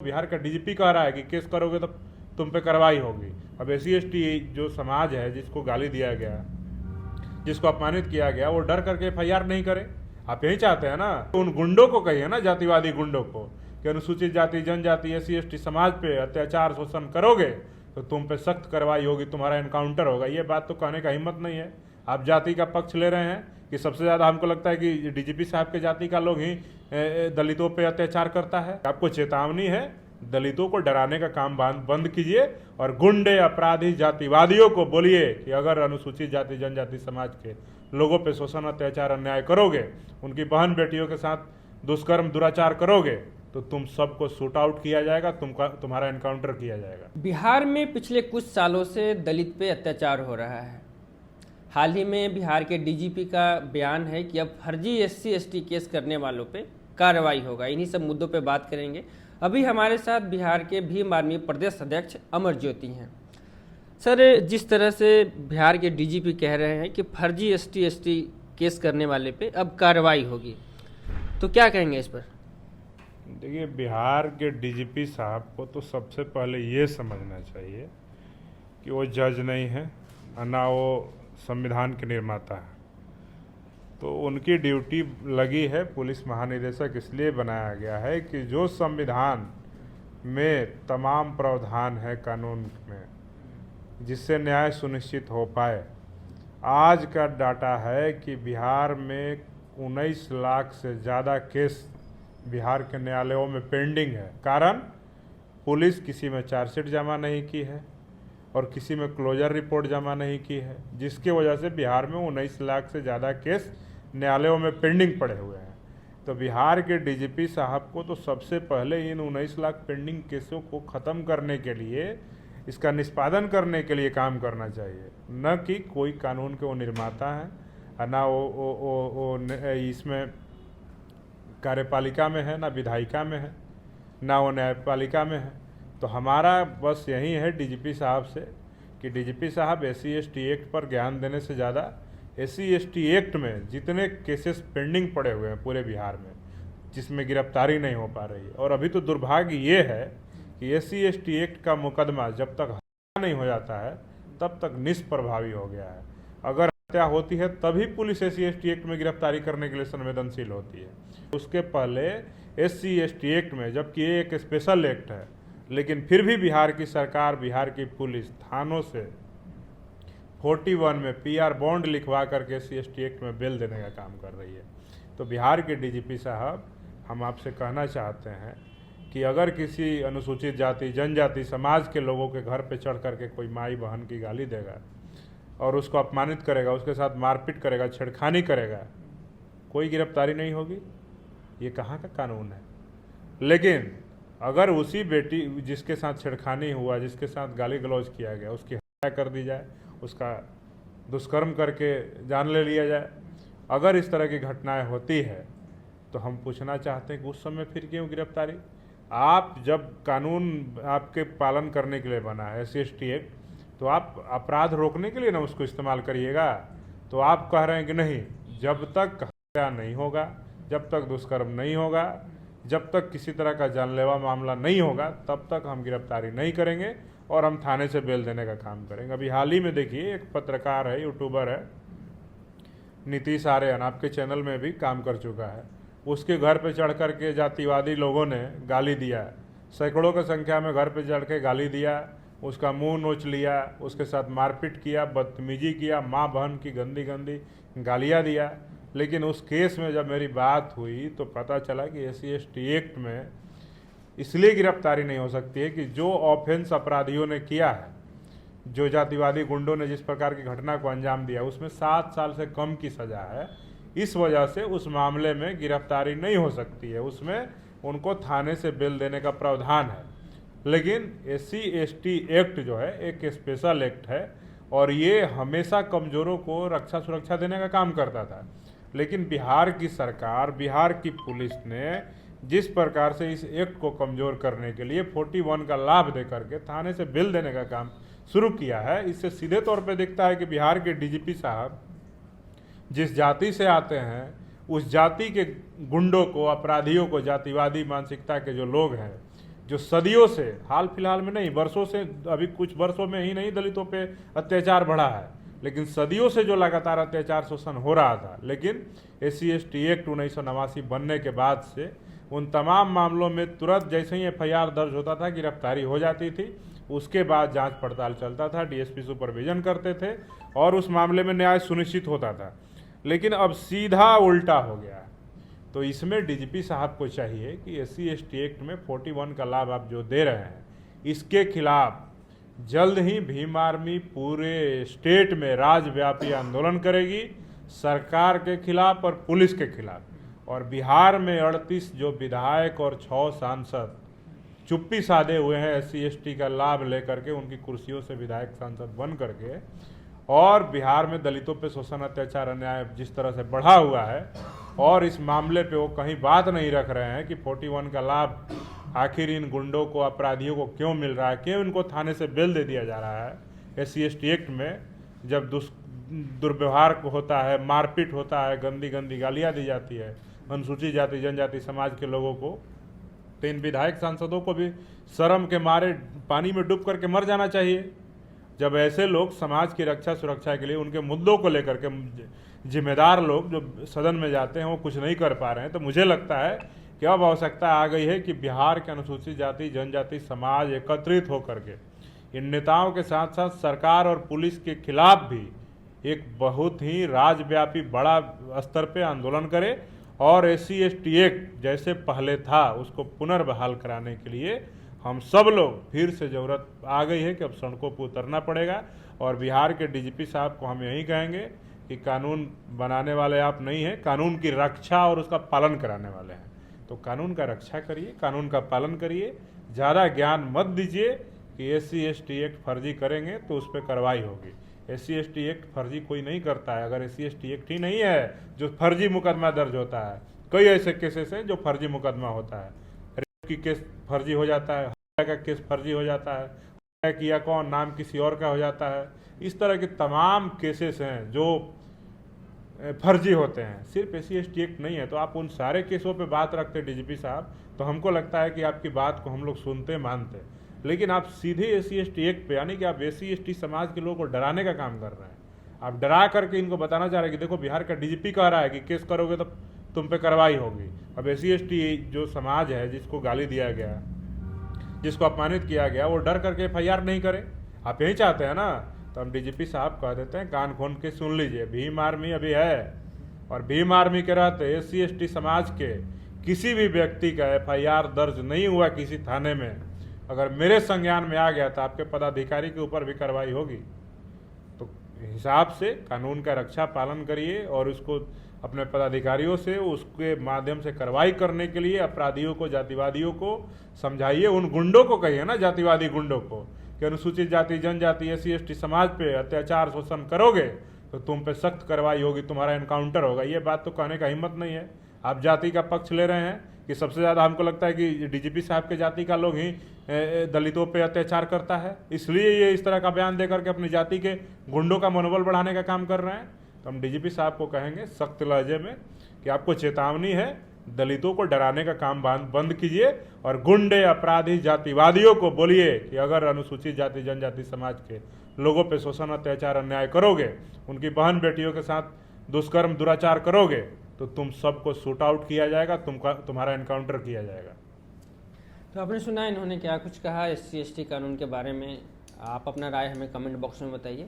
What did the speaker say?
बिहार का डीजीपी कह रहा है कि केस करोगे तो तुम पे कार्रवाई होगी। अब एससी एसटी जो समाज है, जिसको गाली दिया गया, जिसको अपमानित किया गया, वो डर करके एफआईआर नहीं करे। आप यही चाहते हैं ना। तो उन गुंडों को कहिए ना, जातिवादी गुंडों को, कि अनुसूचित जाति जनजाति एससी एसटी समाज पे अत्याचार शोषण करोगे तो तुम पे सख्त कार्रवाई होगी, तुम्हारा एनकाउंटर होगा। ये बात तो कहने का हिम्मत नहीं है। आप जाति का पक्ष ले रहे हैं कि सबसे ज़्यादा हमको लगता है कि डीजीपी साहब के जाति का लोग ही दलितों पे अत्याचार करता है। आपको चेतावनी है, दलितों को डराने का काम बंद कीजिए और गुंडे अपराधी जातिवादियों को बोलिए कि अगर अनुसूचित जाति जनजाति समाज के लोगों पे शोषण अत्याचार अन्याय करोगे, उनकी बहन बेटियों के साथ दुष्कर्म दुराचार करोगे तो तुम सबको शूट आउट किया जाएगा, तुम्हारा एनकाउंटर किया जाएगा। बिहार में पिछले कुछ सालों से दलित पे अत्याचार हो रहा है। हाल ही में बिहार के डीजीपी का बयान है कि अब फर्जी एससी एसटी केस करने वालों पे कार्रवाई होगा। इन्हीं सब मुद्दों पे बात करेंगे। अभी हमारे साथ बिहार के भीम आर्मी प्रदेश अध्यक्ष अमर ज्योति हैं। सर, जिस तरह से बिहार के डीजीपी कह रहे हैं कि फर्जी एसटी एसटी केस करने वाले पे अब कार्रवाई होगी, तो क्या कहेंगे इस पर? देखिए, बिहार के डीजीपी साहब को तो सबसे पहले ये समझना चाहिए कि वो जज नहीं है, ना वो संविधान के निर्माता है। तो उनकी ड्यूटी लगी है, पुलिस महानिदेशक इसलिए बनाया गया है कि जो संविधान में तमाम प्रावधान है कानून में, जिससे न्याय सुनिश्चित हो पाए। आज का डाटा है कि बिहार में 19 लाख से ज़्यादा केस बिहार के न्यायालयों में पेंडिंग है। कारण, पुलिस किसी में चार्जशीट जमा नहीं की है और किसी में क्लोजर रिपोर्ट जमा नहीं की है, जिसकी वजह से बिहार में 19 लाख से ज़्यादा केस न्यायालयों में पेंडिंग पड़े हुए हैं। तो बिहार के डीजीपी साहब को तो सबसे पहले इन 19 लाख पेंडिंग केसों को ख़त्म करने के लिए, इसका निष्पादन करने के लिए काम करना चाहिए, न कि कोई कानून के वो निर्माता हैं, ना वो इसमें कार्यपालिका में है, ना विधायिका में है, ना वो न्यायपालिका में है। तो हमारा बस यही है डीजीपी साहब से कि डीजीपी साहब एससी एसटी एक्ट पर ज्ञान देने से ज़्यादा एससी एसटी एक्ट में जितने केसेस पेंडिंग पड़े हुए हैं पूरे बिहार में, जिसमें गिरफ्तारी नहीं हो पा रही है, और अभी तो दुर्भाग्य ये है कि एससी एसटी एक्ट का मुकदमा जब तक हत्या नहीं हो जाता है तब तक निष्प्रभावी हो गया है। अगर हत्या होती है तभी पुलिस एससी एसटी एक्ट में गिरफ्तारी करने के लिए संवेदनशील होती है। उसके पहले एससी एसटी एक्ट में, जबकि ये एक स्पेशल एक्ट है, लेकिन फिर भी बिहार की सरकार, बिहार की पुलिस थानों से 41 में पीआर बॉन्ड लिखवा करके एससी एसटी एक्ट में बेल देने का काम कर रही है। तो बिहार के डीजीपी साहब, हम आपसे कहना चाहते हैं कि अगर किसी अनुसूचित जाति जनजाति समाज के लोगों के घर पे चढ़ करके कोई माई बहन की गाली देगा और उसको अपमानित करेगा, उसके साथ मारपीट करेगा, छेड़खानी करेगा, कोई गिरफ्तारी नहीं होगी। ये कहाँ का कानून है? लेकिन अगर उसी बेटी जिसके साथ छेड़खानी हुआ, जिसके साथ गाली गलौज किया गया, उसकी हत्या कर दी जाए, उसका दुष्कर्म करके जान ले लिया जाए, अगर इस तरह की घटनाएं होती है तो हम पूछना चाहते हैं कि उस समय फिर क्यों गिरफ्तारी? आप जब कानून आपके पालन करने के लिए बना है एससी एसटी एक्ट, तो आप अपराध रोकने के लिए ना उसको इस्तेमाल करिएगा। तो आप कह रहे हैं कि नहीं, जब तक हत्या नहीं होगा, जब तक दुष्कर्म नहीं होगा, जब तक किसी तरह का जानलेवा मामला नहीं होगा, तब तक हम गिरफ्तारी नहीं करेंगे और हम थाने से बेल देने का काम करेंगे। अभी हाल ही में देखिए, एक पत्रकार है, यूट्यूबर है, नीतीश आर्यन, आपके चैनल में भी काम कर चुका है, उसके घर पे चढ़ करके जातिवादी लोगों ने गाली दिया। सैकड़ों की संख्या में घर पे चढ़ के गाली दिया, उसका मुंह नोच लिया, उसके साथ मारपीट किया, बदतमीजी किया, माँ बहन की गंदी गंदी गालियाँ दिया। लेकिन उस केस में जब मेरी बात हुई तो पता चला कि एससी एसटी एक्ट में इसलिए गिरफ्तारी नहीं हो सकती है कि जो ऑफेंस अपराधियों ने किया है, जो जातिवादी गुंडों ने जिस प्रकार की घटना को अंजाम दिया, उसमें 7 साल से कम की सज़ा है। इस वजह से उस मामले में गिरफ्तारी नहीं हो सकती है, उसमें उनको थाने से बेल देने का प्रावधान है। लेकिन एससी एसटी एक्ट जो है एक स्पेशल एक्ट है और ये हमेशा कमज़ोरों को रक्षा सुरक्षा देने का काम करता था। लेकिन बिहार की सरकार, बिहार की पुलिस ने जिस प्रकार से इस एक्ट को कमज़ोर करने के लिए 41 का लाभ दे करके थाने से बिल देने का काम शुरू किया है, इससे सीधे तौर पे दिखता है कि बिहार के डीजीपी साहब जिस जाति से आते हैं, उस जाति के गुंडों को, अपराधियों को, जातिवादी मानसिकता के जो लोग हैं, जो सदियों से, हाल फिलहाल में नहीं, वर्षों से, अभी कुछ वर्षों में ही नहीं दलितों पे अत्याचार बढ़ा है, लेकिन सदियों से जो लगातार अत्याचार शोषण हो रहा था, लेकिन SC/ST एक्ट 1989 बनने के बाद से उन तमाम मामलों में तुरंत जैसे ही FIR दर्ज होता था गिरफ्तारी हो जाती थी, उसके बाद जांच पड़ताल चलता था, DSP सुपरविजन करते थे और उस मामले में न्याय सुनिश्चित होता था। लेकिन अब सीधा उल्टा हो गया है। तो इसमें DGP साहब को चाहिए कि SC/ST एक्ट में 41 का लाभ आप जो दे रहे हैं, इसके खिलाफ जल्द ही भीम आर्मी पूरे स्टेट में राज्यव्यापी आंदोलन करेगी, सरकार के खिलाफ और पुलिस के खिलाफ। और बिहार में 38 जो विधायक और 6 सांसद चुप्पी साधे हुए हैं SC/ST का लाभ लेकर के, उनकी कुर्सियों से विधायक सांसद बन करके, और बिहार में दलितों पे शोषण अत्याचार अन्याय जिस तरह से बढ़ा हुआ है, और इस मामले पे वो कहीं बात नहीं रख रहे हैं कि 41 का लाभ आखिर इन गुंडों को, अपराधियों को क्यों मिल रहा है, क्यों इनको थाने से बेल दे दिया जा रहा है। SC/ST एक्ट में जब दुर्व्यवहार होता है, मारपीट होता है, गंदी गंदी गालियाँ दी जाती है अनुसूचित जाति जनजाति समाज के लोगों को, तो इन विधायक सांसदों को भी शर्म के मारे पानी में डूब करके मर जाना चाहिए। जब ऐसे लोग समाज की रक्षा सुरक्षा के लिए, उनके मुद्दों को लेकर के जिम्मेदार लोग जो सदन में जाते हैं वो कुछ नहीं कर पा रहे हैं, तो मुझे लगता है कि अब आवश्यकता आ गई है कि बिहार के अनुसूचित जाति जनजाति समाज एकत्रित होकर के इन नेताओं के साथ साथ सरकार और पुलिस के खिलाफ भी एक बहुत ही राज्यव्यापी बड़ा स्तर पे आंदोलन करे, और SC/ST एक्ट जैसे पहले था उसको पुनर्बहाल कराने के लिए हम सब लोग फिर से जरूरत आ गई है कि अब सड़कों पर उतरना पड़ेगा। और बिहार के DGP साहब को हम यही कहेंगे कि कानून बनाने वाले आप नहीं हैं, कानून की रक्षा और उसका पालन कराने वाले हैं। तो कानून का रक्षा करिए, कानून का पालन करिए, ज़्यादा ज्ञान मत दीजिए कि SC/ST एक्ट फर्जी करेंगे तो उस पर कार्रवाई होगी। SC/ST एक्ट फर्जी कोई नहीं करता है। अगर SC/ST एक्ट ही नहीं है जो फर्जी मुकदमा दर्ज होता है, कई ऐसे केसेस हैं जो फर्जी मुकदमा होता है, रेप की केस फर्जी हो जाता है, हत्या का केस फर्जी हो जाता है, हत्या किया कौन, नाम किसी और का हो जाता है। इस तरह के तमाम केसेस हैं जो फर्जी होते हैं, सिर्फ SC/ST एक्ट नहीं है। तो आप उन सारे केसों पे बात रखते DGP साहब, तो हमको लगता है कि आपकी बात को हम लोग सुनते मानते, लेकिन आप सीधे SC/ST एक्ट पे, यानी कि आप SC/ST समाज के लोगों को डराने का काम कर रहे हैं। आप डरा करके इनको बताना चाह रहे हैं कि देखो बिहार का DGP कह रहा है कि केस करोगे तो तुम पे कार्रवाई होगी। अब SC/ST जो समाज है, जिसको गाली दिया गया, जिसको अपमानित किया गया, वो डर करके FIR नहीं करे। आप यही चाहते हैं ना, तो हम DGP साहब कह देते हैं कान खोल के सुन लीजिए, भीम आर्मी अभी है, और भीम आर्मी के रहते SC/ST समाज के किसी भी व्यक्ति का FIR दर्ज नहीं हुआ किसी थाने में, अगर मेरे संज्ञान में आ गया तो आपके पदाधिकारी के ऊपर भी कार्रवाई होगी। तो हिसाब से कानून का रक्षा पालन करिए और उसको अपने पदाधिकारियों से उसके माध्यम से कार्रवाई करने के लिए अपराधियों को, जातिवादियों को समझाइए। उन गुंडों को कहिए ना, जातिवादी गुंडों को, कि अनुसूचित जाति जनजाति SC/ST समाज पे अत्याचार शोषण करोगे तो तुम पे सख्त कार्रवाई होगी, तुम्हारा एनकाउंटर होगा। ये बात तो कहने का हिम्मत नहीं है। आप जाति का पक्ष ले रहे हैं कि सबसे ज़्यादा हमको लगता है कि DGP साहब के जाति का लोग ही दलितों पे अत्याचार करता है, इसलिए ये इस तरह का बयान देकर के अपनी जाति के गुंडों का मनोबल बढ़ाने का काम कर रहे हैं। तो हम DGP साहब को कहेंगे सख्त लहजे में कि आपको चेतावनी है, दलितों को डराने का काम बंद कीजिए, और गुंडे, अपराधी, जातिवादियों को बोलिए कि अगर अनुसूचित जाति जनजाति समाज के लोगों पे शोषण अत्याचार अन्याय करोगे, उनकी बहन बेटियों के साथ दुष्कर्म दुराचार करोगे, तो तुम सबको शूट आउट किया जाएगा, तुम्हारा एनकाउंटर किया जाएगा। तो आपने सुना इन्होंने क्या कुछ कहा SC/ST कानून के बारे में। आप अपना राय हमें कमेंट बॉक्स में बताइए।